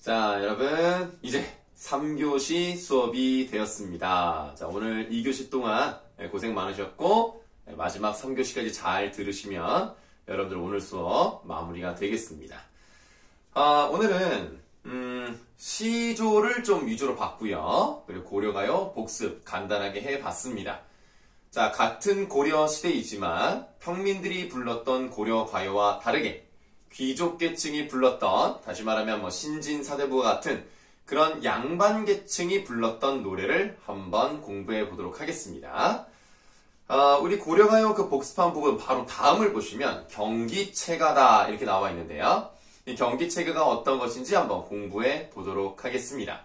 자, 여러분, 이제 3교시 수업이 되었습니다. 자, 오늘 2교시 동안 고생 많으셨고, 마지막 3교시까지 잘 들으시면 여러분들 오늘 수업 마무리가 되겠습니다. 오늘은, 시조를 좀 위주로 봤고요. 그리고 고려가요 복습 간단하게 해봤습니다. 자, 같은 고려 시대이지만 평민들이 불렀던 고려가요와 다르게 귀족계층이 불렀던, 다시 말하면 신진사대부와 같은 그런 양반계층이 불렀던 노래를 한번 공부해 보도록 하겠습니다. 우리 고려가요 그 복습한 부분 바로 다음을 보시면 경기체가다 이렇게 나와 있는데요. 이 경기체가가 어떤 것인지 한번 공부해 보도록 하겠습니다.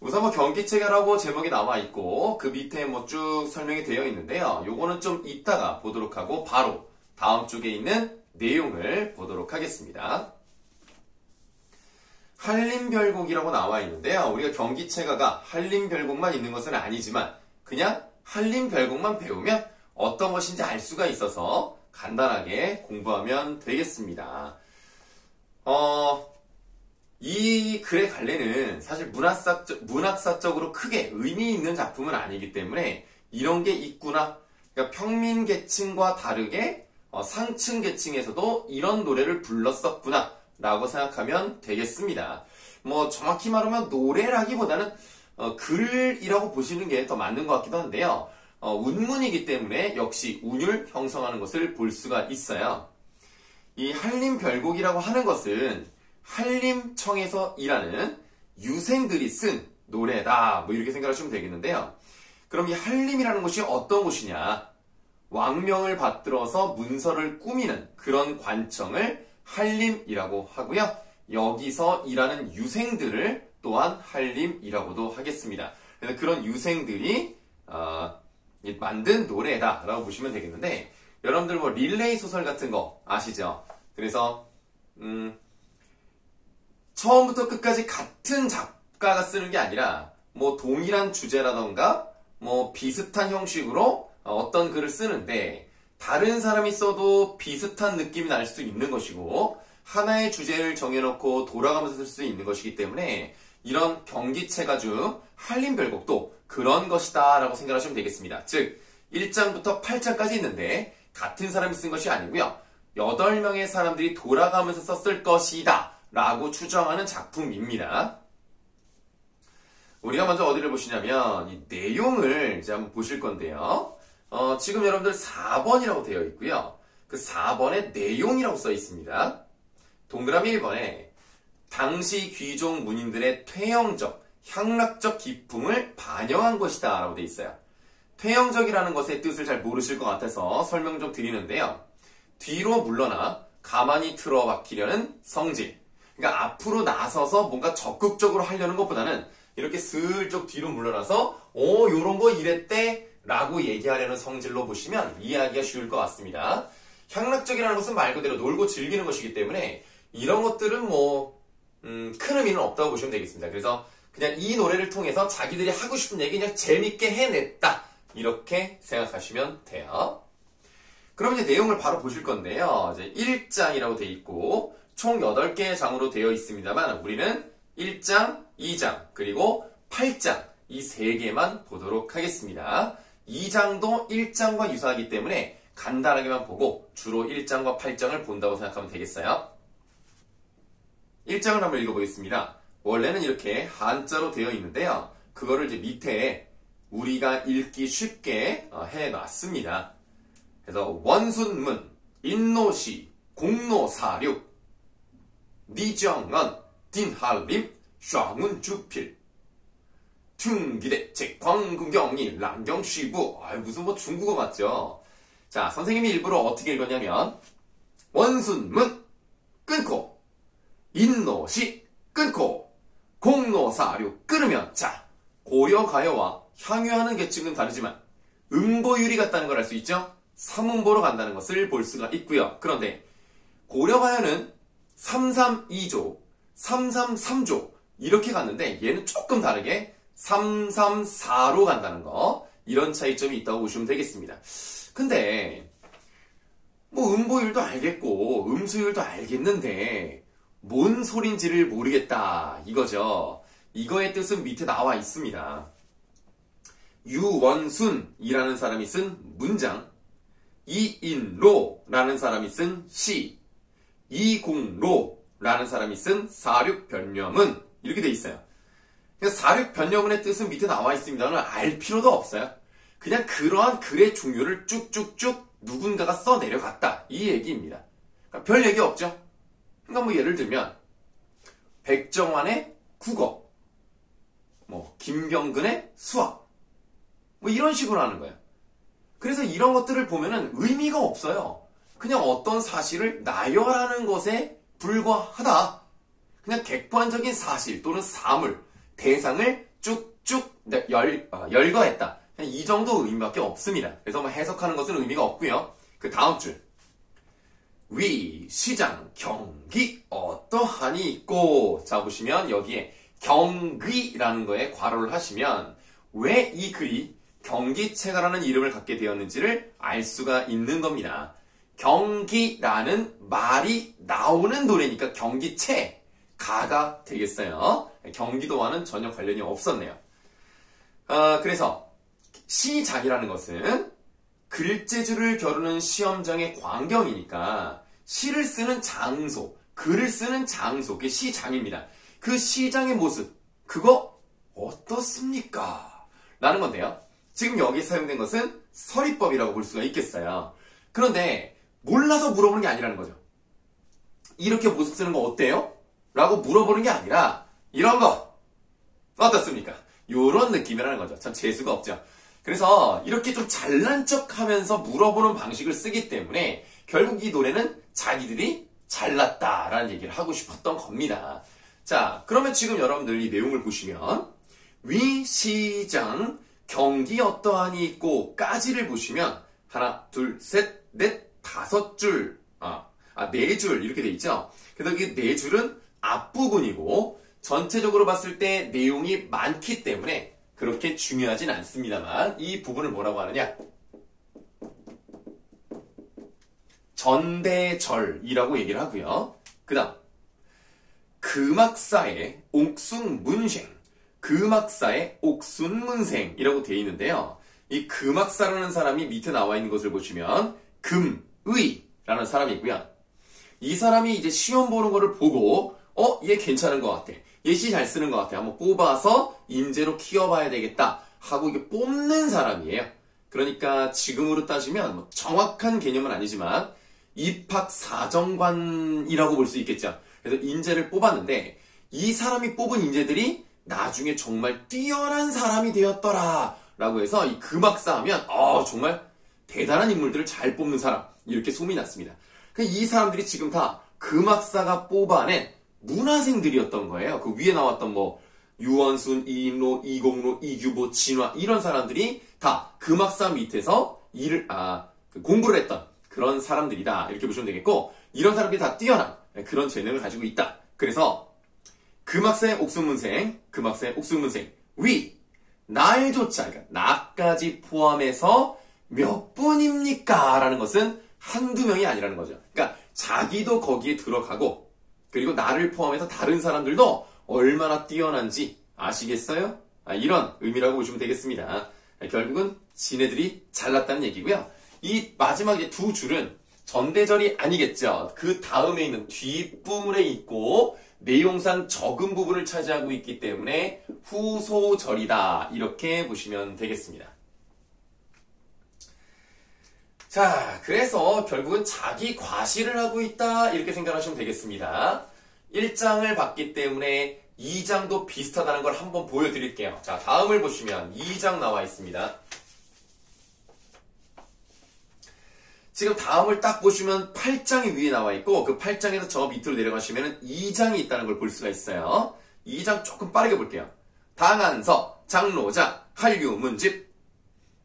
우선 경기체가라고 제목이 나와 있고 그 밑에 쭉 설명이 되어 있는데요. 요거는 좀 이따가 보도록 하고 바로 다음 쪽에 있는 내용을 보도록 하겠습니다. 한림별곡이라고 나와 있는데요. 우리가 경기체가가 한림별곡만 있는 것은 아니지만 그냥 한림별곡만 배우면 어떤 것인지 알 수가 있어서 간단하게 공부하면 되겠습니다. 이 글의 갈래는 사실 문학사적으로 크게 의미 있는 작품은 아니기 때문에 이런 게 있구나. 그러니까 평민계층과 다르게 상층계층에서도 이런 노래를 불렀었구나 라고 생각하면 되겠습니다. 정확히 말하면 노래라기보다는 글이라고 보시는 게 더 맞는 것 같기도 한데요. 운문이기 때문에 역시 운율 형성하는 것을 볼 수가 있어요. 이 한림별곡이라고 하는 것은 한림청에서 일하는 유생들이 쓴 노래다 이렇게 생각하시면 되겠는데요. 그럼 이 한림이라는 곳이 어떤 곳이냐? 왕명을 받들어서 문서를 꾸미는 그런 관청을 한림이라고 하고요. 여기서 일하는 유생들을 또한 한림이라고도 하겠습니다. 그래서 그런 유생들이 만든 노래다라고 보시면 되겠는데, 여러분들 릴레이 소설 같은 거 아시죠? 그래서 처음부터 끝까지 같은 작가가 쓰는 게 아니라 동일한 주제라던가 비슷한 형식으로 어떤 글을 쓰는데 다른 사람이 써도 비슷한 느낌이 날 수도 있는 것이고 하나의 주제를 정해놓고 돌아가면서 쓸 수 있는 것이기 때문에 이런 경기체가 중 한림별곡도 그런 것이다 라고 생각하시면 되겠습니다. 즉 1장부터 8장까지 있는데 같은 사람이 쓴 것이 아니고요. 8명의 사람들이 돌아가면서 썼을 것이다 라고 추정하는 작품입니다. 우리가 먼저 어디를 보시냐면 이 내용을 이제 한번 보실 건데요. 지금 여러분들 4번이라고 되어 있고요. 그 4번에 내용이라고 써 있습니다. 동그라미 1번에 당시 귀족 문인들의 퇴영적, 향락적 기품을 반영한 것이다 라고 되어 있어요. 퇴영적이라는 것의 뜻을 잘 모르실 것 같아서 설명 좀 드리는데요. 뒤로 물러나 가만히 틀어박히려는 성질. 그러니까 앞으로 나서서 뭔가 적극적으로 하려는 것보다는 이렇게 슬쩍 뒤로 물러나서 요런 거 이랬대 라고 얘기하려는 성질로 보시면 이해하기가 쉬울 것 같습니다. 향락적이라는 것은 말 그대로 놀고 즐기는 것이기 때문에 이런 것들은 큰 의미는 없다고 보시면 되겠습니다. 그래서 그냥 이 노래를 통해서 자기들이 하고 싶은 얘기 그냥 재밌게 해냈다 이렇게 생각하시면 돼요. 그럼 이제 내용을 바로 보실 건데요. 이제 1장이라고 되어 있고 총 8개의 장으로 되어 있습니다만 우리는 1장, 2장, 그리고 8장 이 3개만 보도록 하겠습니다. 2장도 1장과 유사하기 때문에 간단하게만 보고 주로 1장과 8장을 본다고 생각하면 되겠어요. 1장을 한번 읽어보겠습니다. 원래는 이렇게 한자로 되어 있는데요. 그거를 이제 밑에 우리가 읽기 쉽게 해놨습니다. 그래서 원순문, 인노시, 공노사륙, 니정언, 딘할림, 샤문주필, 퉁기대, 제광구경이, 랑경시부. 무슨 중국어 맞죠? 자, 선생님이 일부러 어떻게 읽었냐면 원순문 끊고 인노시 끊고 공노사륙 끊으면 자, 고려가요와 향유하는 계층은 다르지만 음보율이 같다는 걸 알 수 있죠? 삼음보로 간다는 것을 볼 수가 있고요. 그런데 고려가요는 332조, 333조 이렇게 갔는데 얘는 조금 다르게 334로 간다는 거, 이런 차이점이 있다고 보시면 되겠습니다. 근데 음보율도 알겠고 음수율도 알겠는데 뭔 소린지를 모르겠다 이거죠. 이거의 뜻은 밑에 나와 있습니다. 유원순이라는 사람이 쓴 문장, 이인로라는 사람이 쓴 시, 이공로라는 사람이 쓴 사륙변명은 이렇게 돼 있어요. 사륙변명문의 뜻은 밑에 나와 있습니다만 알 필요도 없어요. 그냥 그러한 글의 종류를 쭉쭉쭉 누군가가 써 내려갔다 이 얘기입니다. 그러니까 별 얘기 없죠. 그러니까 뭐 예를 들면 백정환의 국어, 뭐 김병근의 수학, 뭐 이런 식으로 하는 거예요. 그래서 이런 것들을 보면은 의미가 없어요. 그냥 어떤 사실을 나열하는 것에 불과하다. 그냥 객관적인 사실 또는 사물, 대상을 쭉쭉 열거했다. 그냥 이 정도 의미밖에 없습니다. 그래서 뭐 해석하는 것은 의미가 없고요. 그 다음 줄. 위, 시장, 경기 어떠하니 있고. 자 보시면 여기에 경기라는 거에 괄호를 하시면 왜 이 글이 경기체가라는 이름을 갖게 되었는지를 알 수가 있는 겁니다. 경기라는 말이 나오는 노래니까 경기체가가 되겠어요. 경기도와는 전혀 관련이 없었네요. 그래서 시장이라는 것은 글재주를 겨루는 시험장의 광경이니까 시를 쓰는 장소, 글을 쓰는 장소, 그게 시장입니다. 그 시장의 모습, 그거 어떻습니까? 라는 건데요. 지금 여기 사용된 것은 서리법이라고 볼 수가 있겠어요. 그런데 몰라서 물어보는 게 아니라는 거죠. 이렇게 모습 쓰는 거 어때요? 라고 물어보는 게 아니라 이런 거 어떻습니까? 요런 느낌이라는 거죠. 참 재수가 없죠. 그래서 이렇게 좀 잘난 척하면서 물어보는 방식을 쓰기 때문에 결국 이 노래는 자기들이 잘났다라는 얘기를 하고 싶었던 겁니다. 자, 그러면 지금 여러분들 이 내용을 보시면 위, 시장, 경기 어떠하니 있고 까지를 보시면 하나, 둘, 셋, 넷, 다섯 줄, 네 줄 이렇게 돼 있죠. 그래서 이 네 줄은 앞부분이고 전체적으로 봤을 때 내용이 많기 때문에 그렇게 중요하진 않습니다만 이 부분을 뭐라고 하느냐? 전대절이라고 얘기를 하고요. 그 다음 금악사의 옥순문생, 금악사의 옥순문생이라고 되어 있는데요. 이 금악사라는 사람이 밑에 나와 있는 것을 보시면 금의라는 사람이 있고요. 이 사람이 이제 시험 보는 거를 보고 얘 괜찮은 것 같아. 얘 시 잘 쓰는 것 같아. 한번 뽑아서 인재로 키워봐야 되겠다 하고 이게 뽑는 사람이에요. 그러니까 지금으로 따지면 뭐 정확한 개념은 아니지만 입학사정관이라고 볼 수 있겠죠. 그래서 인재를 뽑았는데 이 사람이 뽑은 인재들이 나중에 정말 뛰어난 사람이 되었더라 라고 해서 이 금악사 하면 정말 대단한 인물들을 잘 뽑는 사람 이렇게 소문이 났습니다. 이 사람들이 지금 다 금악사가 뽑아낸 문화생들이었던 거예요. 그 위에 나왔던 뭐 유원순, 이인로, 이공로, 이규보, 진화 이런 사람들이 다 금악사 밑에서 공부를 했던 그런 사람들이다 이렇게 보시면 되겠고, 이런 사람들이 다 뛰어난 그런 재능을 가지고 있다. 그래서 금악사의 옥순문생, 금악사의 옥순문생 위, 날조차 그러니까 나까지 포함해서 몇 분입니까? 라는 것은 한두 명이 아니라는 거죠. 그러니까 자기도 거기에 들어가고 그리고 나를 포함해서 다른 사람들도 얼마나 뛰어난지 아시겠어요? 이런 의미라고 보시면 되겠습니다. 결국은 지네들이 잘났다는 얘기고요. 이 마지막 두 줄은 전대절이 아니겠죠. 그 다음에 있는 뒷부분에 있고 내용상 적은 부분을 차지하고 있기 때문에 후소절이다 이렇게 보시면 되겠습니다. 자, 그래서 결국은 자기 과시를 하고 있다 이렇게 생각하시면 되겠습니다. 1장을 봤기 때문에 2장도 비슷하다는 걸 한번 보여드릴게요. 자, 다음을 보시면 2장 나와 있습니다. 지금 다음을 딱 보시면 8장이 위에 나와 있고 그 8장에서 저 밑으로 내려가시면 2장이 있다는 걸 볼 수가 있어요. 2장 조금 빠르게 볼게요. 당한서, 장로자, 한류문집,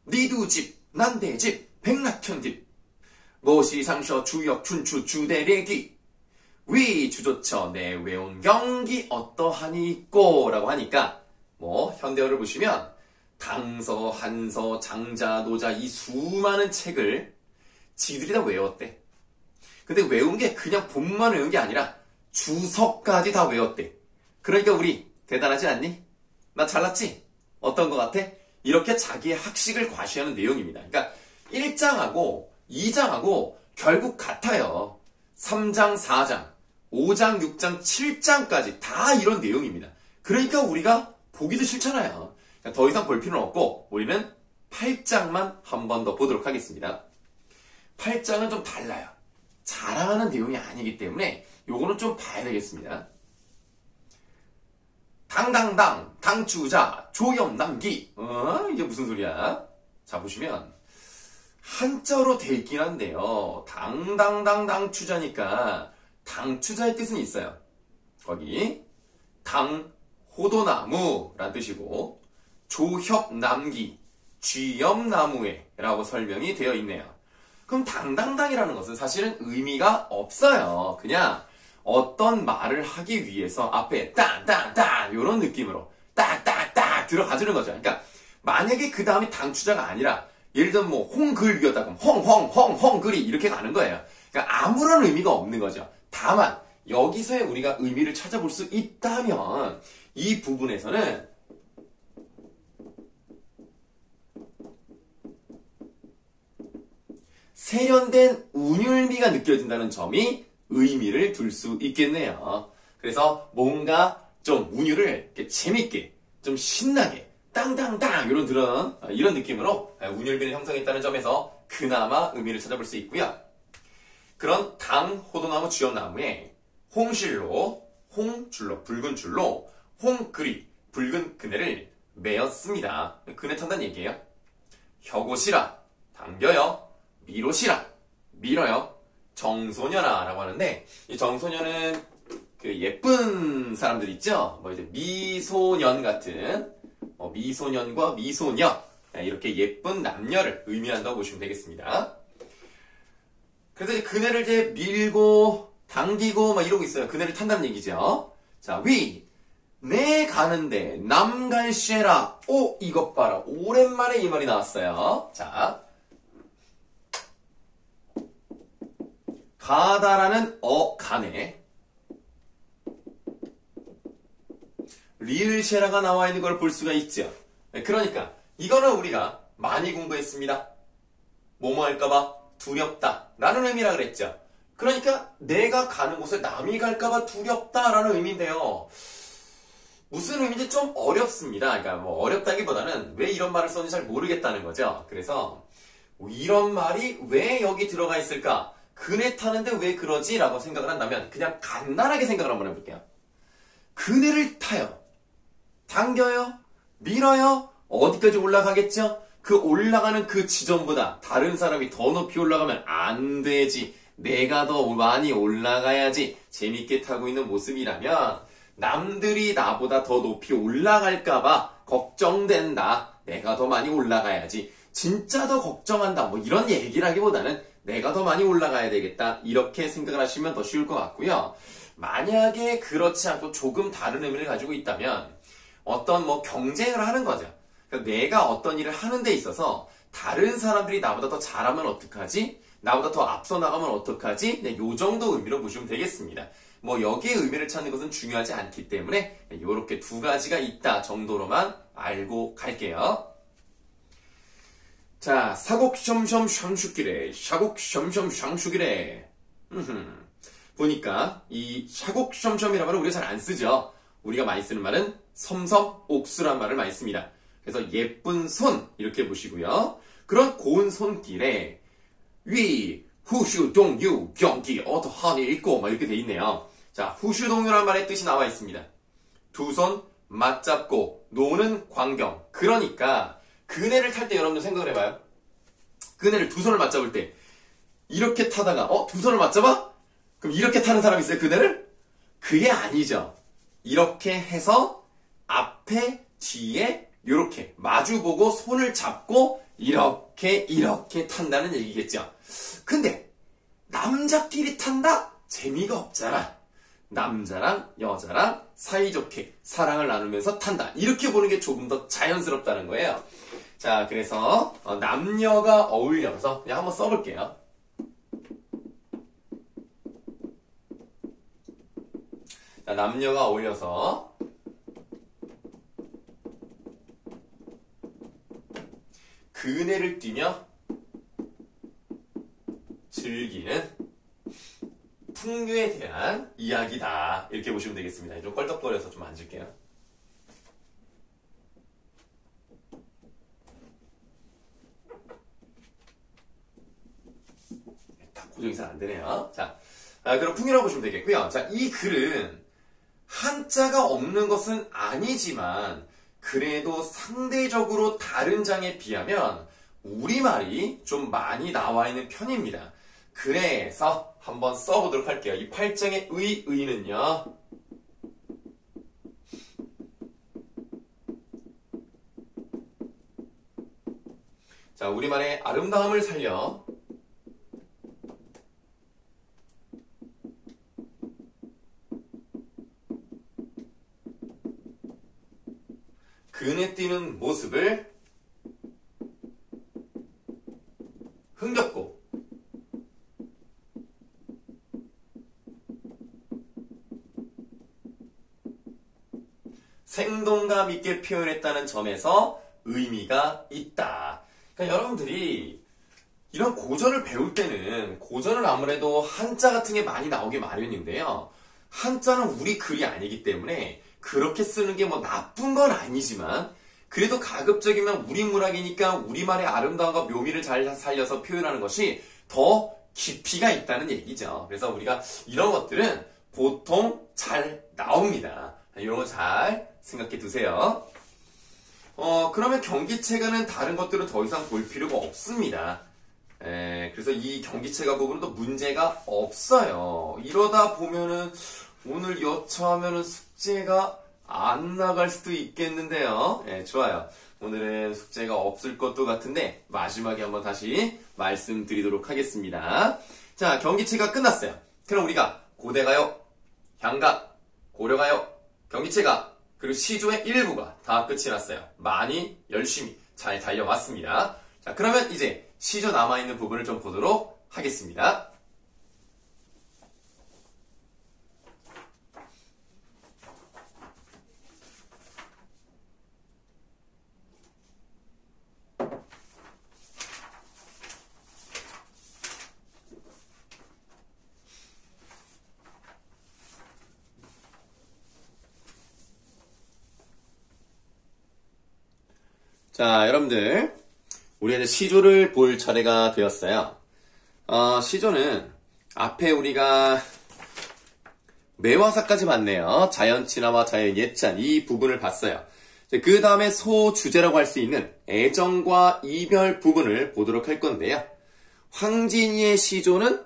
니두집, 난대집, 백낙현집, 모시상셔, 주역, 춘추, 주대래기, 위, 주조처, 내 외운 경기 어떠하니 있고 라고 하니까 뭐 현대어를 보시면 당서, 한서, 장자, 노자 이 수많은 책을 지들이 다 외웠대. 근데 외운 게 그냥 본만 외운 게 아니라 주석까지 다 외웠대. 그러니까 우리 대단하지 않니? 나 잘났지? 어떤 것 같아? 이렇게 자기의 학식을 과시하는 내용입니다. 그러니까 1장하고 2장하고 결국 같아요. 3장, 4장, 5장, 6장, 7장까지 다 이런 내용입니다. 그러니까 우리가 보기도 싫잖아요. 그러니까 더 이상 볼 필요는 없고 우리는 8장만 한 번 더 보도록 하겠습니다. 8장은 좀 달라요. 자랑하는 내용이 아니기 때문에 요거는 좀 봐야 되겠습니다. 당당당 당추자 조염남기. 이게 무슨 소리야? 자, 보시면 한자로 돼 있긴 한데요. 당당당 당추자니까 당추자의 뜻은 있어요. 거기 당호도나무란 뜻이고 조협남기 쥐염나무에 라고 설명이 되어 있네요. 그럼 당당당이라는 것은 사실은 의미가 없어요. 그냥 어떤 말을 하기 위해서 앞에 땅땅땅 이런 느낌으로 딱딱딱 들어가주는 거죠. 그러니까 만약에 그 다음이 당추자가 아니라 예를 들면 뭐 홍글귀였다 그럼 홍글이 이렇게 가는 거예요. 그러니까 아무런 의미가 없는 거죠. 다만 여기서의 우리가 의미를 찾아볼 수 있다면 이 부분에서는 세련된 운율미가 느껴진다는 점이 의미를 둘 수 있겠네요. 그래서 뭔가 좀 운율을 이렇게 재밌게, 좀 신나게, 땅땅땅 이런 느낌으로 운율미를 형성했다는 점에서 그나마 의미를 찾아볼 수 있고요. 그런 당호도나무 쥐염나무에 홍실로, 홍줄로, 붉은 줄로 홍그리, 붉은 그네를 매었습니다. 그네 탄다는 얘기예요. 혀고시라, 당겨요. 미로시라, 밀어요. 정소녀라 라고 하는데 이 정소녀는 그 예쁜 사람들 있죠? 뭐 이제 미소년 같은 미소년과 미소녀 이렇게 예쁜 남녀를 의미한다고 보시면 되겠습니다. 그래서 이제 그네를 이제 밀고 당기고 막 이러고 있어요. 그네를 탄다는 얘기죠. 자, 내 가는데 남갈쉐라. 오, 이것 봐라. 오랜만에 이 말이 나왔어요. 자, 가다라는 가네. 리을쉐라가 나와 있는 걸 볼 수가 있죠. 그러니까 이거는 우리가 많이 공부했습니다. 뭐뭐 할까봐 두렵다 라는 의미라 그랬죠. 그러니까 내가 가는 곳에 남이 갈까봐 두렵다 라는 의미인데요. 무슨 의미인지 좀 어렵습니다. 그러니까 뭐 어렵다기보다는 왜 이런 말을 썼는지 잘 모르겠다는 거죠. 그래서 이런 말이 왜 여기 들어가 있을까? 그네 타는데 왜 그러지? 라고 생각을 한다면 그냥 간단하게 생각을 한번 해볼게요. 그네를 타요. 당겨요. 밀어요. 어디까지 올라가겠죠? 그 올라가는 그 지점보다 다른 사람이 더 높이 올라가면 안 되지. 내가 더 많이 올라가야지. 재밌게 타고 있는 모습이라면 남들이 나보다 더 높이 올라갈까봐 걱정된다. 내가 더 많이 올라가야지. 진짜 더 걱정한다. 뭐 이런 얘기라기보다는 내가 더 많이 올라가야 되겠다. 이렇게 생각을 하시면 더 쉬울 것 같고요. 만약에 그렇지 않고 조금 다른 의미를 가지고 있다면 어떤 뭐 경쟁을 하는 거죠. 그러니까 내가 어떤 일을 하는 데 있어서 다른 사람들이 나보다 더 잘하면 어떡하지? 나보다 더 앞서 나가면 어떡하지? 네, 요 정도 의미로 보시면 되겠습니다. 뭐 여기에 의미를 찾는 것은 중요하지 않기 때문에 이렇게 두 가지가 있다 정도로만 알고 갈게요. 자, 사곡셩셩 샹슈기래, 샤곡셩셩 샹슈기래. 보니까 이 샤곡셩셩이라는 말을 우리가 잘 안 쓰죠. 우리가 많이 쓰는 말은 섬섬옥수란 말을 많이 씁니다. 그래서 예쁜 손 이렇게 보시고요. 그런 고운 손길에 후슈동유 경기 어떠하니 있고 막 이렇게 돼 있네요. 자, 후슈동유란 말의 뜻이 나와 있습니다. 두 손 맞잡고 노는 광경. 그러니까 그네를 탈 때 여러분들 생각을 해봐요. 그네를 두 손을 맞잡을 때 이렇게 타다가 두 손을 맞잡아? 그럼 이렇게 타는 사람이 있어요? 그네를? 그게 아니죠. 이렇게 해서 앞에 뒤에 이렇게 마주보고 손을 잡고 이렇게 탄다는 얘기겠죠. 근데 남자끼리 탄다? 재미가 없잖아. 남자랑 여자랑 사이좋게 사랑을 나누면서 탄다. 이렇게 보는 게 조금 더 자연스럽다는 거예요. 자, 그래서 남녀가 어울려서 그냥 한번 써볼게요. 자, 남녀가 어울려서 그네를 뛰며 즐기는 풍류에 대한 이야기다. 이렇게 보시면 되겠습니다. 좀 껄떡거려서 좀 앉을게요. 다 고정이 잘 안 되네요. 자, 그럼 풍류라고 보시면 되겠고요. 자, 이 글은 한자가 없는 것은 아니지만 그래도 상대적으로 다른 장에 비하면 우리말이 좀 많이 나와 있는 편입니다. 그래서 한번 써보도록 할게요. 이 8장의 의는요. 자, 우리말의 아름다움을 살려 그네 뛰는 모습을 흥겹고 생동감 있게 표현했다는 점에서 의미가 있다. 그러니까 여러분들이 이런 고전을 배울 때는 고전은 아무래도 한자 같은 게 많이 나오기 마련인데요. 한자는 우리 글이 아니기 때문에 그렇게 쓰는 게 뭐 나쁜 건 아니지만 그래도 가급적이면 우리 문학이니까 우리말의 아름다움과 묘미를 잘 살려서 표현하는 것이 더 깊이가 있다는 얘기죠. 그래서 우리가 이런 것들은 보통 잘 나옵니다. 이런 거 잘 생각해 두세요. 그러면 경기체가는 다른 것들은 더 이상 볼 필요가 없습니다. 그래서 이 경기체가 부분은 또 문제가 없어요. 이러다 보면은 오늘 여차하면은 숙제가 안 나갈 수도 있겠는데요. 좋아요. 오늘은 숙제가 없을 것도 같은데 마지막에 한번 다시 말씀드리도록 하겠습니다. 자, 경기체가 끝났어요. 그럼 우리가 고대가요, 향가, 고려가요, 경기체가, 그리고 시조의 일부가 다 끝이 났어요. 많이 열심히 잘 달려왔습니다. 자, 그러면 이제 시조 남아있는 부분을 좀 보도록 하겠습니다. 자, 여러분들, 우리 이제 시조를 볼 차례가 되었어요. 시조는 앞에 우리가 매화사까지 봤네요. 자연친화와 자연예찬 이 부분을 봤어요. 그 다음에 소주제라고 할 수 있는 애정과 이별 부분을 보도록 할 건데요. 황진이의 시조는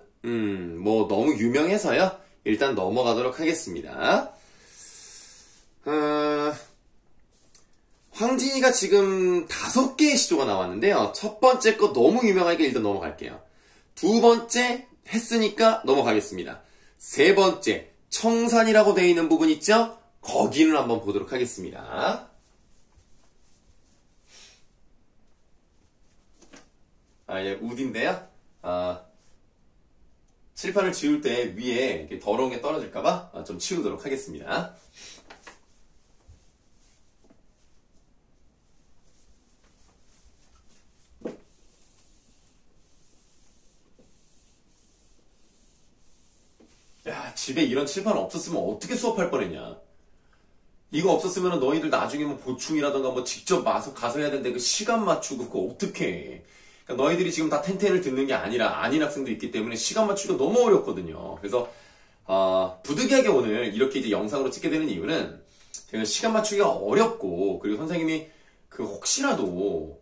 뭐 너무 유명해서요. 일단 넘어가도록 하겠습니다. 황진이가 지금 5개의 시조가 나왔는데요. 첫 번째 거 너무 유명하니까 일단 넘어갈게요. 두 번째 했으니까 넘어가겠습니다. 세 번째 청산이라고 되어 있는 부분 있죠? 거기는 한번 보도록 하겠습니다. 예, 우디인데요. 칠판을 지울 때 위에 이렇게 더러운 게 떨어질까봐 좀 치우도록 하겠습니다. 야, 집에 이런 칠판 없었으면 어떻게 수업할 뻔했냐. 이거 없었으면 너희들 나중에 뭐 보충이라던가 뭐 직접 가서 해야 되는데 그 시간 맞추고 그거 어떻게 해. 그러니까 너희들이 지금 다 텐텐을 듣는 게 아니라 아닌 학생도 있기 때문에 시간 맞추기가 너무 어렵거든요. 그래서 부득이하게 오늘 이렇게 이제 영상으로 찍게 되는 이유는 제가 시간 맞추기가 어렵고 그리고 선생님이 그 혹시라도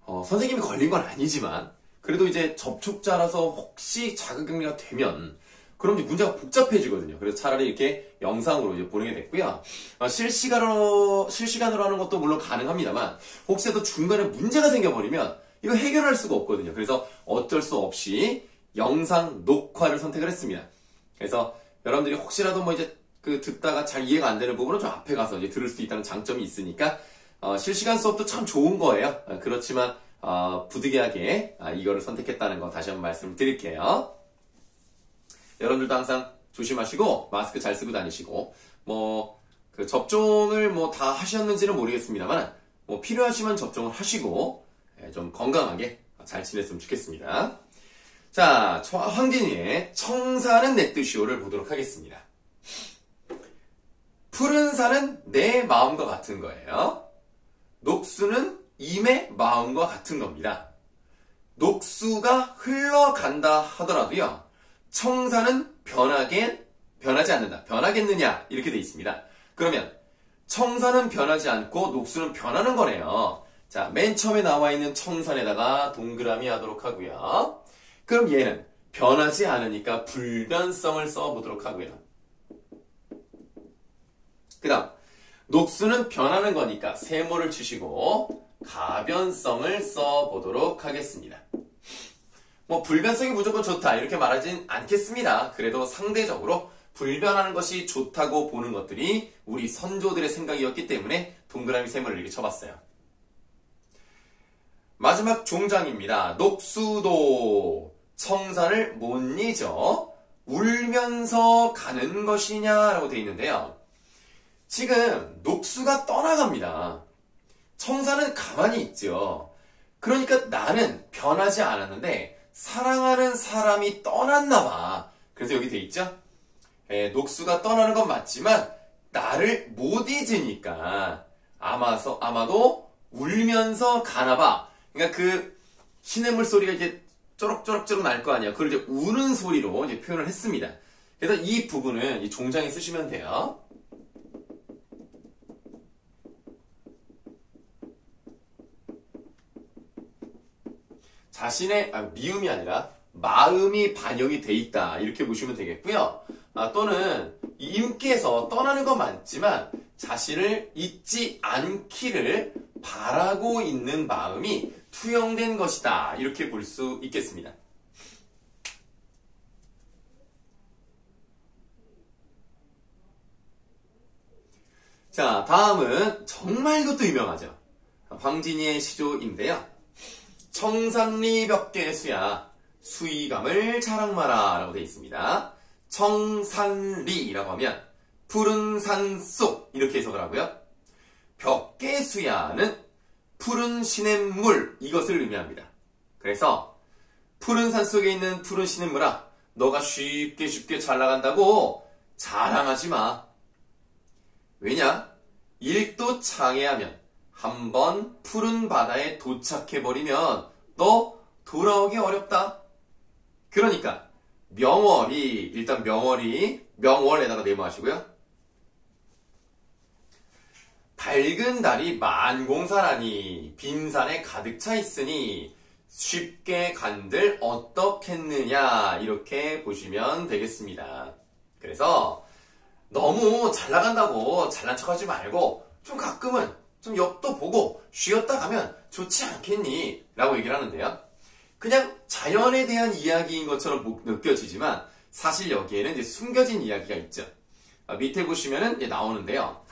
선생님이 걸린 건 아니지만 그래도 이제 접촉자라서 혹시 자가격리가 되면 그럼 이제 문제가 복잡해지거든요. 그래서 차라리 이렇게 영상으로 이제 보내게 됐고요. 실시간으로 하는 것도 물론 가능합니다만, 혹시라도 중간에 문제가 생겨버리면 이거 해결할 수가 없거든요. 그래서 어쩔 수 없이 영상 녹화를 선택을 했습니다. 그래서 여러분들이 혹시라도 뭐 이제 듣다가 잘 이해가 안 되는 부분은 좀 앞에 가서 이제 들을 수 있다는 장점이 있으니까, 실시간 수업도 참 좋은 거예요. 그렇지만, 부득이하게 이거를 선택했다는 거 다시 한번 말씀드릴게요. 여러분들도 항상 조심하시고 마스크 잘 쓰고 다니시고 그 접종을 다 하셨는지는 모르겠습니다만 필요하시면 접종을 하시고 좀 건강하게 잘 지냈으면 좋겠습니다. 자, 황진이의 청사는 내 뜻이오를 보도록 하겠습니다. 푸른 산은 내 마음과 같은 거예요. 녹수는 임의 마음과 같은 겁니다. 녹수가 흘러간다 하더라도요, 청사는 변하지 않는다. 변하겠느냐? 이렇게 돼 있습니다. 그러면 청사는 변하지 않고 녹수는 변하는 거네요. 자, 맨 처음에 나와 있는 청산에다가 동그라미 하도록 하고요. 그럼 얘는 변하지 않으니까 불변성을 써보도록 하고요. 그 다음 녹수는 변하는 거니까 세모를 치시고 가변성을 써보도록 하겠습니다. 불변성이 무조건 좋다 이렇게 말하진 않겠습니다. 그래도 상대적으로 불변하는 것이 좋다고 보는 것들이 우리 선조들의 생각이었기 때문에 동그라미 세모를 이렇게 쳐봤어요. 마지막 종장입니다. 녹수도 청산을 못 잊어 울면서 가는 것이냐라고 되어 있는데요. 지금 녹수가 떠나갑니다. 청산은 가만히 있죠. 그러니까 나는 변하지 않았는데 사랑하는 사람이 떠났나 봐. 그래서 여기 돼 있죠. 녹수가 떠나는 건 맞지만 나를 못 잊으니까 아마도 울면서 가나 봐. 그러니까 그 시냇물 소리가 이제 쪼록쪼록쪼록 날 거 아니야. 그걸 이제 우는 소리로 이제 표현을 했습니다. 그래서 이 부분은 이 종장에 쓰시면 돼요. 자신의 미움이 아니라 마음이 반영이 돼 있다 이렇게 보시면 되겠고요. 또는 임께서 떠나는 건 맞지만 자신을 잊지 않기를 바라고 있는 마음이 투영된 것이다 이렇게 볼 수 있겠습니다. 자, 다음은 정말 이것도 유명하죠. 황진이의 시조인데요. 청산리 벽계수야 수의감을 자랑 마라 라고 되어 있습니다. 청산리라고 하면 푸른 산 속 이렇게 해석을 하고요. 벽계수야는 푸른 시냇물 이것을 의미합니다. 그래서 푸른 산 속에 있는 푸른 시냇물아 너가 쉽게 잘 나간다고 자랑하지 마. 왜냐? 일도 장애하면 한번 푸른 바다에 도착해버리면 너 돌아오기 어렵다. 그러니까 일단 명월에다가 네모하시고요. 밝은 달이 만공산하니 빈산에 가득 차 있으니 쉽게 간들 어떻겠느냐 이렇게 보시면 되겠습니다. 그래서 너무 잘 나간다고 잘난 척하지 말고 좀 가끔은 좀 옆도 보고 쉬었다 가면 좋지 않겠니? 라고 얘기를 하는데요. 그냥 자연에 대한 이야기인 것처럼 느껴지지만 사실 여기에는 이제 숨겨진 이야기가 있죠. 밑에 보시면은 이제 나오는데요.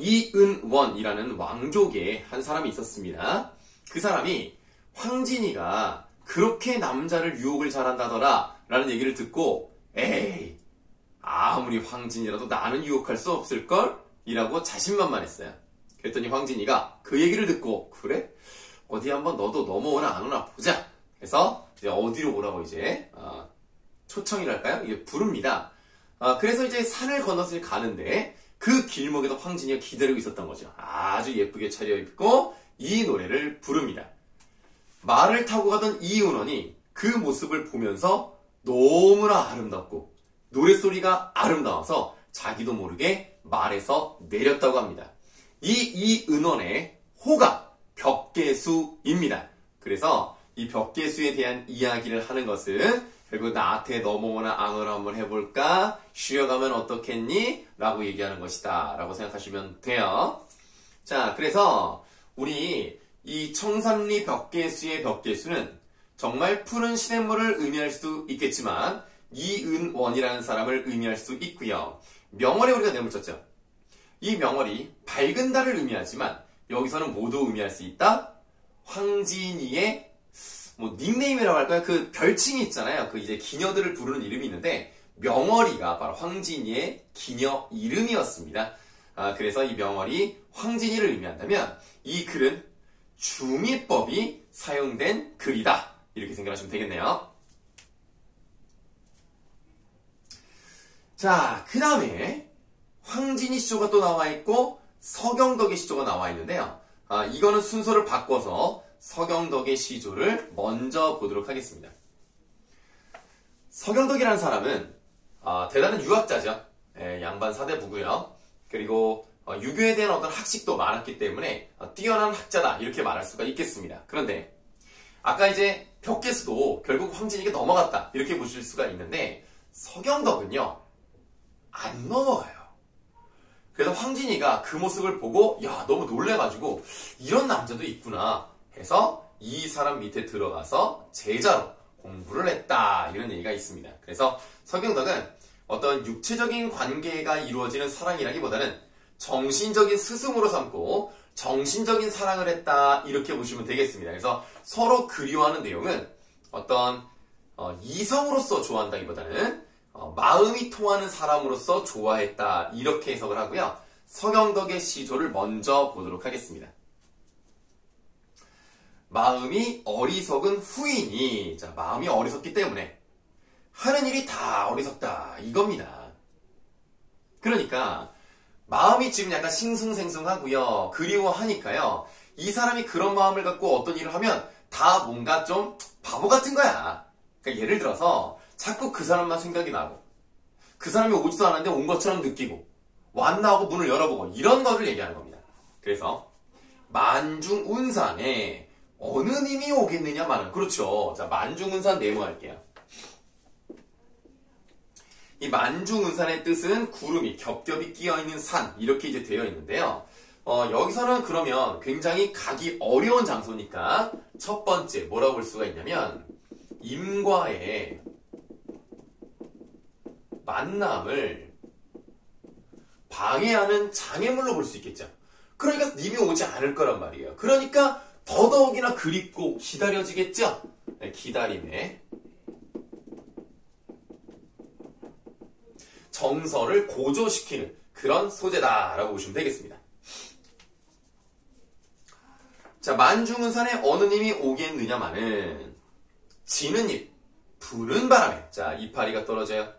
이은원이라는 왕족의 한 사람이 있었습니다. 그 사람이 황진이가 그렇게 남자를 유혹을 잘한다더라 라는 얘기를 듣고 에이 아무리 황진이라도 나는 유혹할 수 없을걸? 이라고 자신만만했어요. 그랬더니 황진이가 그 얘기를 듣고 그래? 어디 한번 너도 넘어오나 안 오나 보자. 그래서 이제 어디로 오라고 이제 초청이랄까요? 이게 부릅니다. 그래서 이제 산을 건너서 가는데 그 길목에서 황진이가 기다리고 있었던 거죠. 아주 예쁘게 차려입고 이 노래를 부릅니다. 말을 타고 가던 이은원이 그 모습을 보면서 너무나 아름답고 노랫소리가 아름다워서 자기도 모르게 말에서 내렸다고 합니다. 이 이은원의 호가 벽계수입니다. 그래서 이 벽계수에 대한 이야기를 하는 것은 결국 나한테 넘어오나 안 오나 한번 해볼까? 쉬어가면 어떻겠니? 라고 얘기하는 것이다 라고 생각하시면 돼요. 자, 그래서 우리 이 청산리 벽계수의 벽계수는 정말 푸른 시냇물을 의미할 수도 있겠지만 이은원이라는 사람을 의미할 수 있고요. 명월에 우리가 내몰쳤죠. 이 명월이 밝은 달을 의미하지만 여기서는 모두 의미할 수 있다. 황진이의 닉네임이라고 할까요? 그 별칭이 있잖아요. 그 이제 기녀들을 부르는 이름이 있는데 명월이가 바로 황진이의 기녀 이름이었습니다. 그래서 이 명월이 황진이를 의미한다면 이 글은 중의법이 사용된 글이다. 이렇게 생각하시면 되겠네요. 자, 그 다음에 황진이 시조가 또 나와 있고 서경덕의 시조가 나와 있는데요. 이거는 순서를 바꿔서 서경덕의 시조를 먼저 보도록 하겠습니다. 서경덕이라는 사람은 대단한 유학자죠. 양반 사대부고요. 그리고 유교에 대한 어떤 학식도 많았기 때문에 뛰어난 학자다 이렇게 말할 수가 있겠습니다. 그런데 아까 이제 벽계수도 결국 황진이에게 넘어갔다 이렇게 보실 수가 있는데 서경덕은요 안 넘어가요. 그래서 황진이가 그 모습을 보고 야 너무 놀래가지고 이런 남자도 있구나 해서 이 사람 밑에 들어가서 제자로 공부를 했다 이런 얘기가 있습니다. 그래서 서경덕은 어떤 육체적인 관계가 이루어지는 사랑이라기보다는 정신적인 스승으로 삼고 정신적인 사랑을 했다 이렇게 보시면 되겠습니다. 그래서 서로 그리워하는 내용은 어떤 이성으로서 좋아한다기보다는 마음이 통하는 사람으로서 좋아했다 이렇게 해석을 하고요. 서경덕의 시조를 먼저 보도록 하겠습니다. 마음이 어리석은 후이니, 자, 마음이 어리석기 때문에 하는 일이 다 어리석다 이겁니다. 그러니까 마음이 지금 약간 싱숭생숭하고요. 그리워하니까요. 이 사람이 그런 마음을 갖고 어떤 일을 하면 다 뭔가 좀 바보 같은 거야. 그러니까 예를 들어서 자꾸 그 사람만 생각이 나고 그 사람이 오지도 않았는데 온 것처럼 느끼고 왔나 하고 문을 열어보고 이런 거를 얘기하는 겁니다. 그래서 만중운산에 어느 님이 오겠느냐 말은 그렇죠. 자, 만중운산 네모할게요. 이 만중운산의 뜻은 구름이 겹겹이 끼어있는 산 이렇게 이제 되어 있는데요. 여기서는 그러면 굉장히 가기 어려운 장소니까 첫 번째 뭐라고 볼 수가 있냐면 임과의 만남을 방해하는 장애물로 볼 수 있겠죠. 그러니까 님이 오지 않을 거란 말이에요. 그러니까 더더욱이나 그립고 기다려지겠죠. 네, 기다림에 정서를 고조시키는 그런 소재다라고 보시면 되겠습니다. 자, 만중운산에 어느 님이 오겠느냐마는 지는 잎, 부는 바람에 자, 이파리가 떨어져요.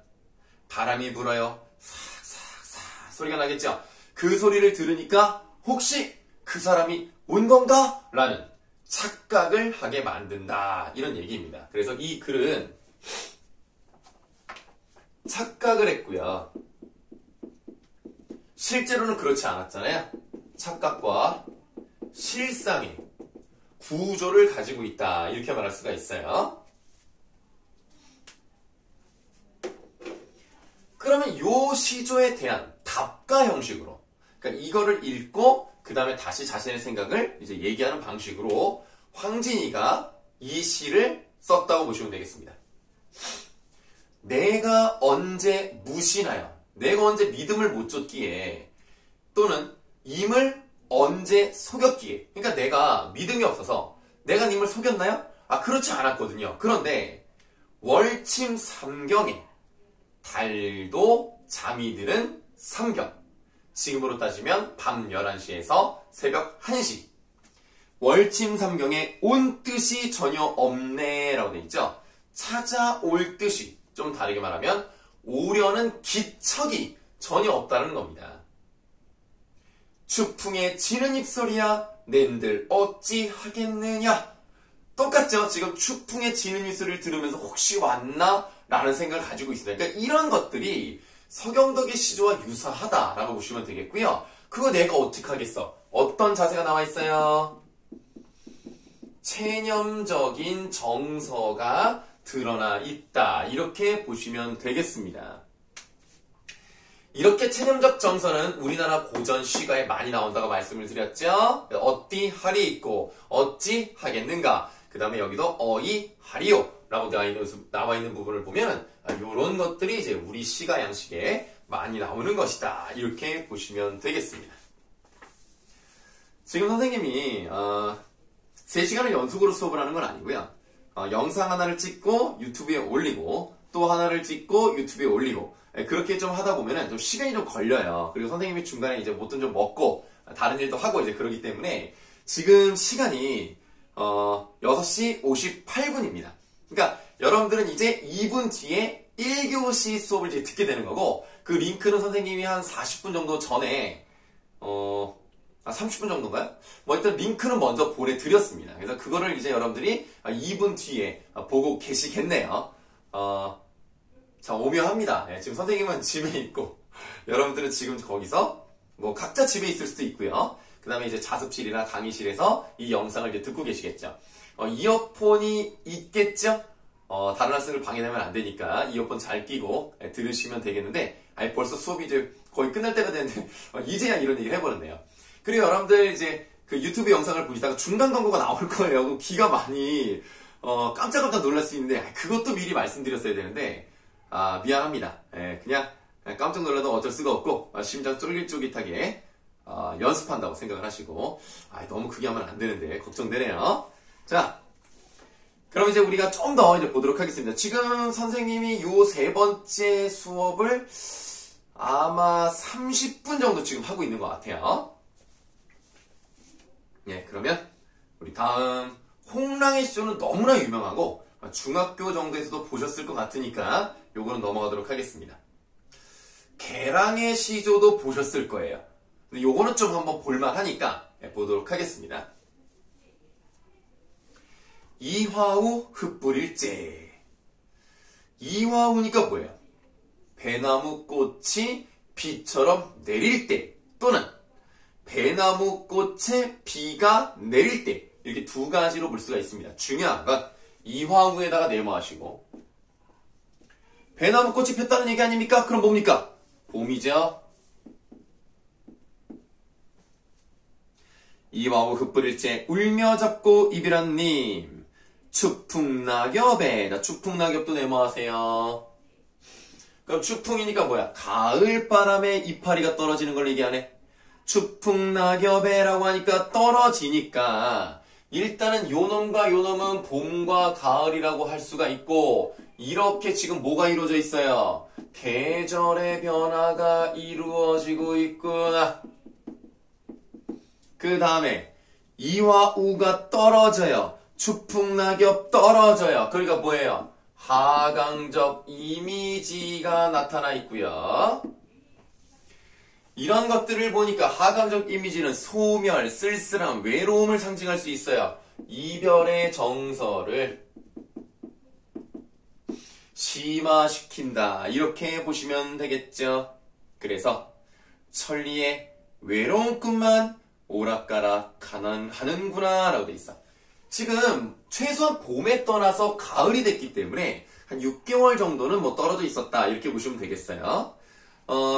바람이 불어요. 싹싹싹 소리가 나겠죠. 그 소리를 들으니까 혹시 그 사람이 온 건가? 라는 착각을 하게 만든다 이런 얘기입니다. 그래서 이 글은 착각을 했고요. 실제로는 그렇지 않았잖아요. 착각과 실상의 구조를 가지고 있다 이렇게 말할 수가 있어요. 그러면 요 시조에 대한 답가 형식으로 그러니까 이거를 읽고 그 다음에 다시 자신의 생각을 이제 얘기하는 방식으로 황진이가 이 시를 썼다고 보시면 되겠습니다. 내가 언제 무신하여 내가 언제 믿음을 못 줬기에 또는 임을 언제 속였기에 그러니까 내가 믿음이 없어서 내가 님을 속였나요? 그렇지 않았거든요. 그런데 월침 삼경에 달도 잠이 드는 삼경 지금으로 따지면 밤 11시에서 새벽 1시 월침 삼경에 온 뜻이 전혀 없네 라고 되어 있죠. 찾아올 뜻이 좀 다르게 말하면 오려는 기척이 전혀 없다는 겁니다. 추풍에 지는 입소리야 낸들 어찌 하겠느냐 똑같죠. 지금 추풍에 지는 입소리를 들으면서 혹시 왔나? 라는 생각을 가지고 있습니다. 그러니까 이런 것들이 서경덕의 시조와 유사하다라고 보시면 되겠고요. 그거 내가 어떻게 하겠어? 어떤 자세가 나와 있어요? 체념적인 정서가 드러나 있다. 이렇게 보시면 되겠습니다. 이렇게 체념적 정서는 우리나라 고전 시가에 많이 나온다고 말씀을 드렸죠. 어찌 하리 있고 어찌 하겠는가. 그 다음에 여기도 어이 하리요 라고 나와 있는 부분을 보면 이런 것들이 이제 우리 시가 양식에 많이 나오는 것이다. 이렇게 보시면 되겠습니다. 지금 선생님이 3시간을 연속으로 수업을 하는 건 아니고요. 영상 하나를 찍고 유튜브에 올리고 또 하나를 찍고 유튜브에 올리고 그렇게 좀 하다 보면은 좀 시간이 좀 걸려요. 그리고 선생님이 중간에 이제 뭐든 좀 먹고 다른 일도 하고 이제 그러기 때문에 지금 시간이 6시 58분입니다. 그러니까 여러분들은 이제 2분 뒤에 1교시 수업을 이제 듣게 되는 거고 그 링크는 선생님이 한 40분 정도 전에 30분 정도인가요? 뭐 일단 링크는 먼저 보내드렸습니다. 그래서 그거를 이제 여러분들이 2분 뒤에 보고 계시겠네요. 자, 오묘합니다. 네, 지금 선생님은 집에 있고 여러분들은 지금 거기서 뭐 각자 집에 있을 수도 있고요. 그 다음에 이제 자습실이나 강의실에서 이 영상을 이제 듣고 계시겠죠. 이어폰이 있겠죠? 다른 학생을 방해하면 안 되니까 이어폰 잘 끼고 들으시면 되겠는데 벌써 수업이 이제 거의 끝날 때가 됐는데 이제야 이런 얘기를 해버렸네요. 그리고 여러분들 이제 그 유튜브 영상을 보시다가 중간 광고가 나올 거예요. 그럼 귀가 많이 깜짝깜짝 놀랄 수 있는데 그것도 미리 말씀드렸어야 되는데 미안합니다. 그냥 깜짝 놀라도 어쩔 수가 없고 심장 쫄깃쫄깃하게 연습한다고 생각을 하시고 너무 크게 하면 안 되는데 걱정되네요. 자, 그럼 이제 우리가 좀 더 이제 보도록 하겠습니다. 지금 선생님이 요 세 번째 수업을 아마 30분 정도 지금 하고 있는 것 같아요. 예, 그러면 우리 다음 홍랑의 시조는 너무나 유명하고 중학교 정도에서도 보셨을 것 같으니까 요거는 넘어가도록 하겠습니다. 개랑의 시조도 보셨을 거예요. 근데 요거는 좀 한번 볼만하니까 보도록 하겠습니다. 이화우 흩뿌릴째. 이화우니까 뭐예요? 배나무 꽃이 비처럼 내릴 때 또는 배나무 꽃에 비가 내릴 때 이렇게 두 가지로 볼 수가 있습니다. 중요한 건 이화우에다가 네모하시고 배나무 꽃이 폈다는 얘기 아닙니까? 그럼 뭡니까? 봄이죠. 이화우 흩뿌릴째 울며 잡고 이별한 님 추풍낙엽에 추풍낙엽도 네모하세요. 그럼 추풍이니까 뭐야? 가을바람에 이파리가 떨어지는 걸 얘기하네. 추풍낙엽에라고 하니까 떨어지니까 일단은 요놈과 요놈은 봄과 가을이라고 할 수가 있고 이렇게 지금 뭐가 이루어져 있어요? 계절의 변화가 이루어지고 있구나. 그 다음에 이와 우가 떨어져요. 추풍낙엽 떨어져요. 그러니까 뭐예요? 하강적 이미지가 나타나 있고요. 이런 것들을 보니까 하강적 이미지는 소멸, 쓸쓸함, 외로움을 상징할 수 있어요. 이별의 정서를 심화시킨다. 이렇게 보시면 되겠죠. 그래서 천리의 외로운 꿈만 오락가락 하는구나 라고 돼 있어. 지금 최소한 봄에 떠나서 가을이 됐기 때문에 한 6개월 정도는 뭐 떨어져 있었다 이렇게 보시면 되겠어요.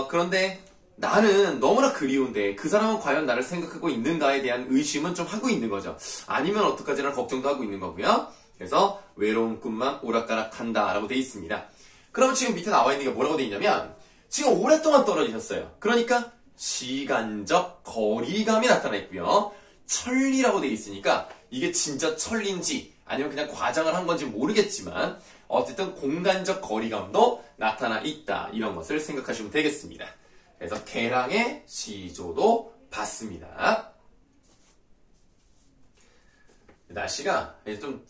그런데 나는 너무나 그리운데 그 사람은 과연 나를 생각하고 있는가에 대한 의심은 좀 하고 있는 거죠. 아니면 어떡하지라는 걱정도 하고 있는 거고요. 그래서 외로운 꿈만 오락가락한다 라고 돼 있습니다. 그러면 지금 밑에 나와 있는 게 뭐라고 돼 있냐면 지금 오랫동안 떨어지셨어요. 그러니까 시간적 거리감이 나타나 있고요. 천리라고 돼 있으니까 이게 진짜 천리인지 아니면 그냥 과장을 한 건지 모르겠지만 어쨌든 공간적 거리감도 나타나 있다. 이런 것을 생각하시면 되겠습니다. 그래서 개랑의 시조도 봤습니다. 날씨가 좀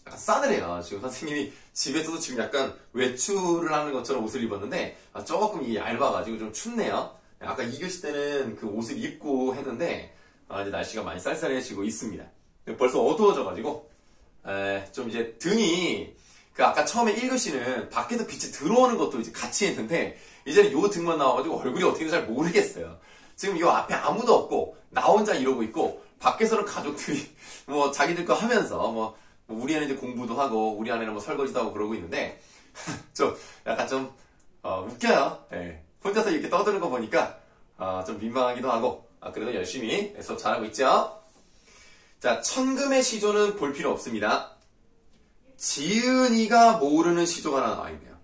약간 싸늘해요. 지금 선생님이 집에서도 지금 약간 외출을 하는 것처럼 옷을 입었는데 조금 이게 얇아가지고 좀 춥네요. 아까 2교시 때는 그 옷을 입고 했는데 이제 날씨가 많이 쌀쌀해지고 있습니다. 벌써 어두워져가지고 좀 이제 등이 그 아까 처음에 1교시는 밖에서 빛이 들어오는 것도 이제 같이 했는데 이제는 요 등만 나와가지고 얼굴이 어떻게 되는지 잘 모르겠어요. 지금 요 앞에 아무도 없고 나 혼자 이러고 있고 밖에서는 가족들이 뭐 자기들 거 하면서 뭐 우리 아이는 이제 공부도 하고 우리 아내는 뭐 설거지도 하고 그러고 있는데 좀 약간 좀 웃겨요. 네. 혼자서 이렇게 떠드는 거 보니까 좀 민망하기도 하고 그래도 열심히 수업 잘하고 있죠. 자, 천금의 시조는 볼 필요 없습니다. 지은이가 모르는 시조가 하나 나와 있네요.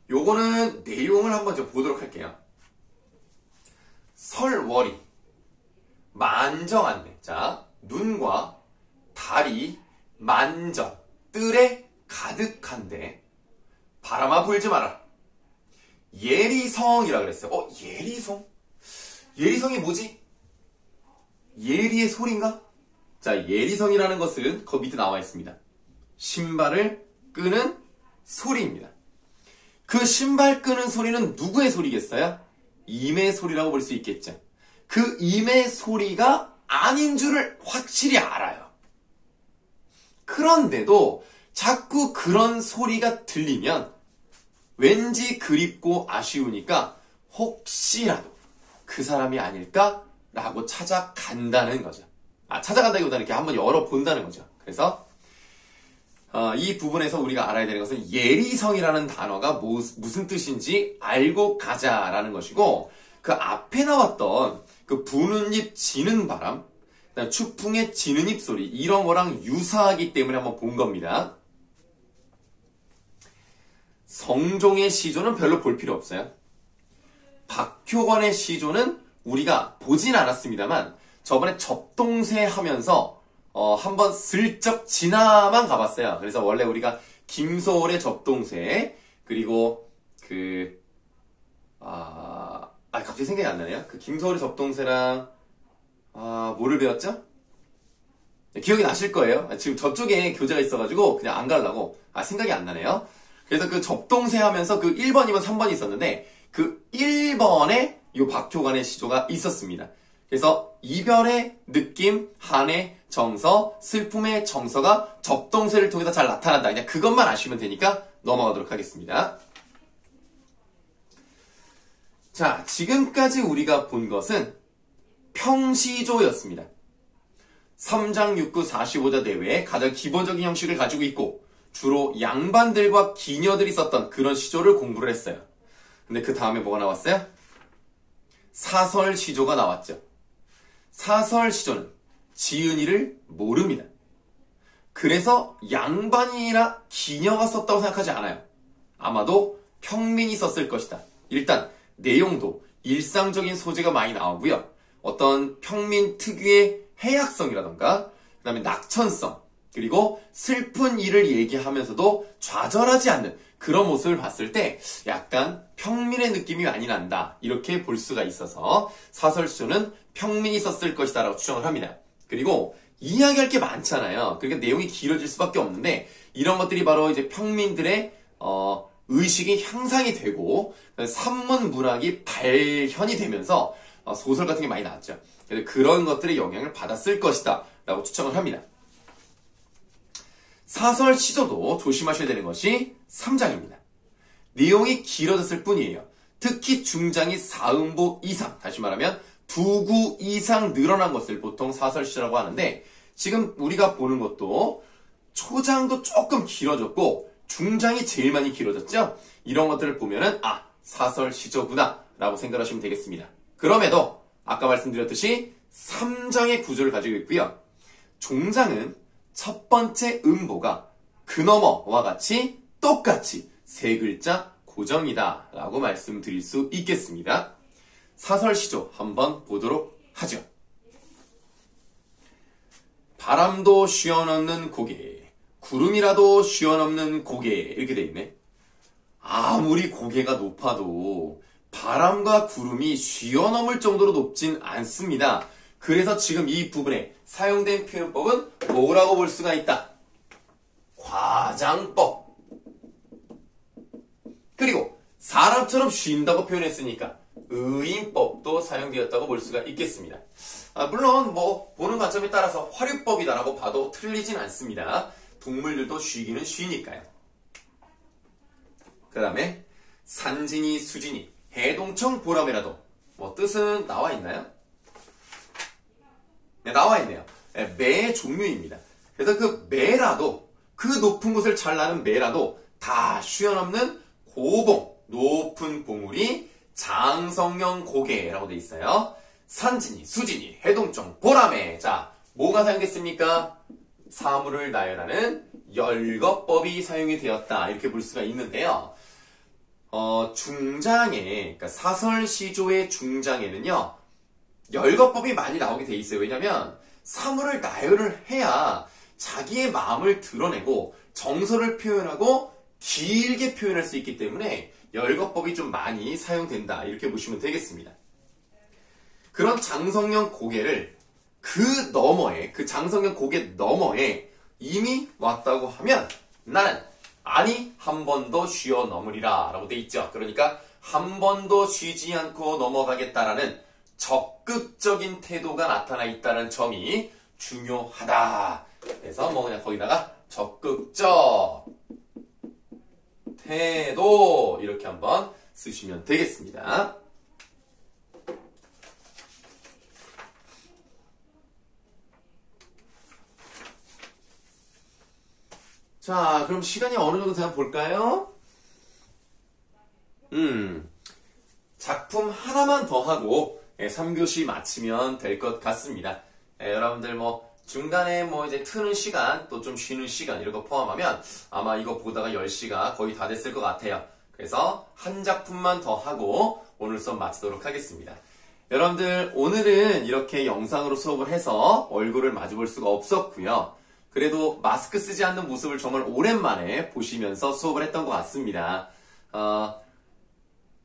요거는 내용을 한번 좀 보도록 할게요. 설월이 만정한데 자, 눈과 달이 만정 뜰에 가득한데 바람아 불지 마라. 예리성이라 그랬어요. 예리성? 예리성이 뭐지? 예리의 소리인가? 자, 예리성이라는 것은 그 밑에 나와 있습니다. 신발을 끄는 소리입니다. 그 신발 끄는 소리는 누구의 소리겠어요? 임의 소리라고 볼 수 있겠죠. 그 임의 소리가 아닌 줄을 확실히 알아요. 그런데도 자꾸 그런 소리가 들리면 왠지 그립고 아쉬우니까 혹시라도 그 사람이 아닐까라고 찾아간다는 거죠. 찾아간다기보다는 이렇게 한번 열어본다는 거죠. 그래서 이 부분에서 우리가 알아야 되는 것은 예리성이라는 단어가 무슨 뜻인지 알고 가자라는 것이고, 그 앞에 나왔던 그 부는 잎 지는 바람, 그다음 추풍의 지는 잎 소리, 이런 거랑 유사하기 때문에 한번 본 겁니다. 성종의 시조는 별로 볼 필요 없어요. 박효건의 시조는 우리가 보진 않았습니다만 저번에 접동새 하면서 한번 슬쩍 지나만 가봤어요. 그래서 원래 우리가 김소월의 접동새, 그리고 갑자기 생각이 안 나네요. 그 김소월의 접동새랑 뭐를 배웠죠? 기억이 나실 거예요. 지금 저쪽에 교재가 있어가지고 그냥 안 가려고 생각이 안 나네요. 그래서 그 접동새 하면서 그 1번, 2번, 3번이 있었는데 그 1번에 이 박효관의 시조가 있었습니다. 그래서 이별의 느낌, 한의 정서, 슬픔의 정서가 접동새를 통해서 잘 나타난다. 그냥 그것만 아시면 되니까 넘어가도록 하겠습니다. 자, 지금까지 우리가 본 것은 평시조였습니다. 3장 6구 45자 내외의 가장 기본적인 형식을 가지고 있고 주로 양반들과 기녀들이 썼던 그런 시조를 공부를 했어요. 근데 그 다음에 뭐가 나왔어요? 사설시조가 나왔죠. 사설시조는 지은이를 모릅니다. 그래서 양반이나 기녀가 썼다고 생각하지 않아요. 아마도 평민이 썼을 것이다. 일단 내용도 일상적인 소재가 많이 나오고요. 어떤 평민 특유의 해악성이라던가 그 다음에 낙천성, 그리고 슬픈 일을 얘기하면서도 좌절하지 않는 그런 모습을 봤을 때 약간 평민의 느낌이 많이 난다, 이렇게 볼 수가 있어서 사설시조는 평민이 썼을 것이다 라고 추정을 합니다. 그리고 이야기할 게 많잖아요. 그러니까 내용이 길어질 수밖에 없는데 이런 것들이 바로 이제 평민들의 의식이 향상이 되고 산문 문학이 발현이 되면서 소설 같은 게 많이 나왔죠. 그래서 그런 것들의 영향을 받았을 것이다 라고 추정을 합니다. 사설 시조도 조심하셔야 되는 것이 3장입니다. 내용이 길어졌을 뿐이에요. 특히 중장이 4음보 이상, 다시 말하면 2구 이상 늘어난 것을 보통 사설 시조라고 하는데, 지금 우리가 보는 것도 초장도 조금 길어졌고 중장이 제일 많이 길어졌죠? 이런 것들을 보면은 사설 시조구나 라고 생각하시면 되겠습니다. 그럼에도 아까 말씀드렸듯이 3장의 구조를 가지고 있고요. 종장은 첫 번째 음보가 그 너머와 같이 똑같이 세 글자 고정이다 라고 말씀드릴 수 있겠습니다. 사설시조 한번 보도록 하죠. 바람도 쉬어넘는 고개, 구름이라도 쉬어넘는 고개, 이렇게 돼 있네. 아무리 고개가 높아도 바람과 구름이 쉬어넘을 정도로 높진 않습니다. 그래서 지금 이 부분에 사용된 표현법은 뭐라고 볼 수가 있다? 과장법. 그리고 사람처럼 쉰다고 표현했으니까 의인법도 사용되었다고 볼 수가 있겠습니다. 물론 보는 관점에 따라서 화류법이다라고 봐도 틀리진 않습니다. 동물들도 쉬기는 쉬니까요. 그 다음에 산진이, 수진이, 해동청, 보람이라도 뜻은 나와 있나요? 네, 나와 있네요. 매의 종류입니다. 그래서 그 매라도, 그 높은 곳을 잘 나는 매라도 다 쉬어넘는 고봉, 높은 봉우리, 장성령 고개라고 돼 있어요. 산진이, 수진이, 해동청, 보람에. 자, 뭐가 사용됐습니까? 사물을 나열하는 열거법이 사용이 되었다, 이렇게 볼 수가 있는데요. 중장에, 그러니까 사설시조의 중장에는요, 열거법이 많이 나오게 돼 있어요. 왜냐면 사물을 나열을 해야 자기의 마음을 드러내고 정서를 표현하고 길게 표현할 수 있기 때문에 열거법이 좀 많이 사용된다. 이렇게 보시면 되겠습니다. 그런 장성형 고개를 그 장성형 고개 너머에 이미 왔다고 하면 나는 아니 한 번 더 쉬어 넘으리라 라고 돼 있죠. 그러니까 한 번 더 쉬지 않고 넘어가겠다라는 적극적인 태도가 나타나 있다는 점이 중요하다. 그래서 뭐 그냥 거기다가 적극적 태도 이렇게 한번 쓰시면 되겠습니다. 자, 그럼 시간이 어느 정도 되나 볼까요? 작품 하나만 더 하고 3교시 마치면 될 것 같습니다. 여러분들 뭐 중간에 뭐 이제 트는 시간 또 좀 쉬는 시간 이런 거 포함하면 아마 이거 보다가 10시가 거의 다 됐을 것 같아요. 그래서 한 작품만 더 하고 오늘 수업 마치도록 하겠습니다. 여러분들 오늘은 이렇게 영상으로 수업을 해서 얼굴을 마주볼 수가 없었고요. 그래도 마스크 쓰지 않는 모습을 정말 오랜만에 보시면서 수업을 했던 것 같습니다.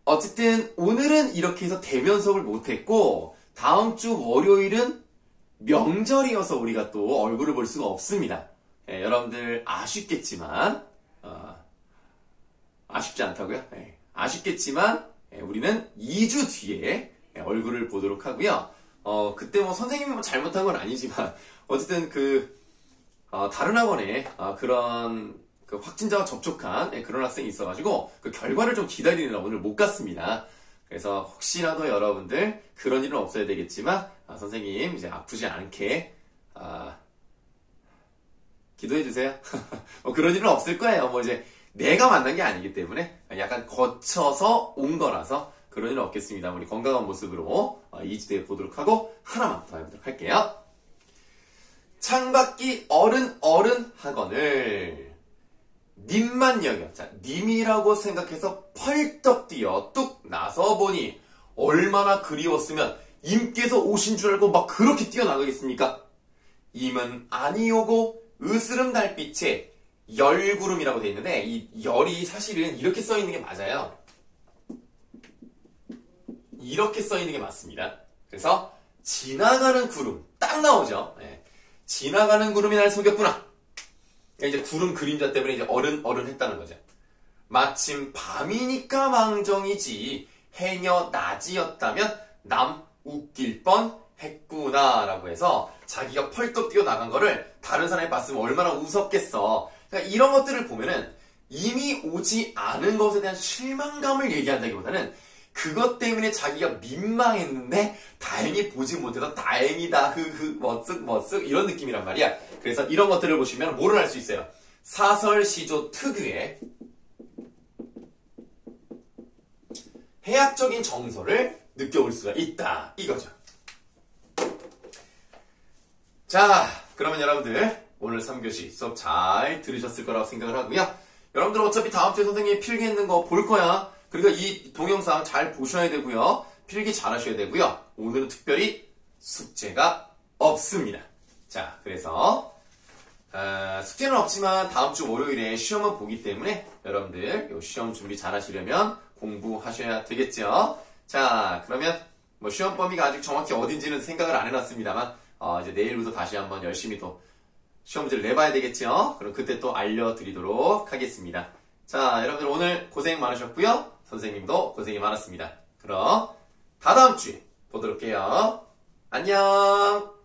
어쨌든 오늘은 이렇게 해서 대면 수업을 못했고 다음 주 월요일은 명절이어서 우리가 또 얼굴을 볼 수가 없습니다. 여러분들 아쉽겠지만 아쉽지 않다고요? 아쉽겠지만 우리는 2주 뒤에 얼굴을 보도록 하고요. 그때 뭐 선생님이 뭐 잘못한 건 아니지만 어쨌든 다른 학원에 그런 확진자와 접촉한 그런 학생이 있어가지고 그 결과를 좀 기다리느라 오늘 못 갔습니다. 그래서 혹시라도 여러분들 그런 일은 없어야 되겠지만 선생님 이제 아프지 않게 기도해 주세요. 뭐 그런 일은 없을 거예요. 뭐 이제 내가 만난 게 아니기 때문에 약간 거쳐서 온 거라서 그런 일은 없겠습니다. 우리 건강한 모습으로 2주 뒤에 보도록 하고 하나만 더 해보도록 할게요. 창밖이 어른 학원을 님만 여겨. 자, 님이라고 생각해서 펄떡 뛰어 뚝 나서 보니 얼마나 그리웠으면 임께서 오신 줄 알고 막 그렇게 뛰어나가겠습니까? 임은 아니오고 으스름 달빛에 열구름이라고 되어 있는데 이 열이 사실은 이렇게 써 있는 게 맞아요. 이렇게 써 있는 게 맞습니다. 그래서 지나가는 구름 딱 나오죠. 지나가는 구름이 날 속였구나. 이제 구름 그림자 때문에 이제 어른 했다는 거죠. 마침 밤이니까 망정이지 해녀 낮이었다면 남 웃길 뻔 했구나라고 해서 자기가 펄떡 뛰어나간 거를 다른 사람이 봤으면 얼마나 웃었겠어. 그러니까 이런 것들을 보면은 이미 오지 않은 것에 대한 실망감을 얘기한다기보다는 그것 때문에 자기가 민망했는데 다행히 보지 못해서 다행이다 머쓱 이런 느낌이란 말이야. 그래서 이런 것들을 보시면 뭐를 알 수 있어요? 사설시조 특유의 해학적인 정서를 느껴볼 수가 있다 이거죠. 자, 그러면 여러분들 오늘 3교시 수업 잘 들으셨을 거라고 생각을 하고요. 여러분들 어차피 다음 주에 선생님이 필기했는 거 볼 거야. 그러니까 이 동영상 잘 보셔야 되고요. 필기 잘 하셔야 되고요. 오늘은 특별히 숙제가 없습니다. 자, 그래서 숙제는 없지만 다음 주 월요일에 시험은 보기 때문에 여러분들 이 시험 준비 잘 하시려면 공부하셔야 되겠죠. 자, 그러면 뭐 시험 범위가 아직 정확히 어딘지는 생각을 안 해놨습니다만 이제 내일부터 다시 한번 열심히 또 시험 문제를 내봐야 되겠죠. 그럼 그때 또 알려드리도록 하겠습니다. 자, 여러분들 오늘 고생 많으셨고요. 선생님도 고생이 많았습니다. 그럼 다다음 주에 보도록 해요. 안녕.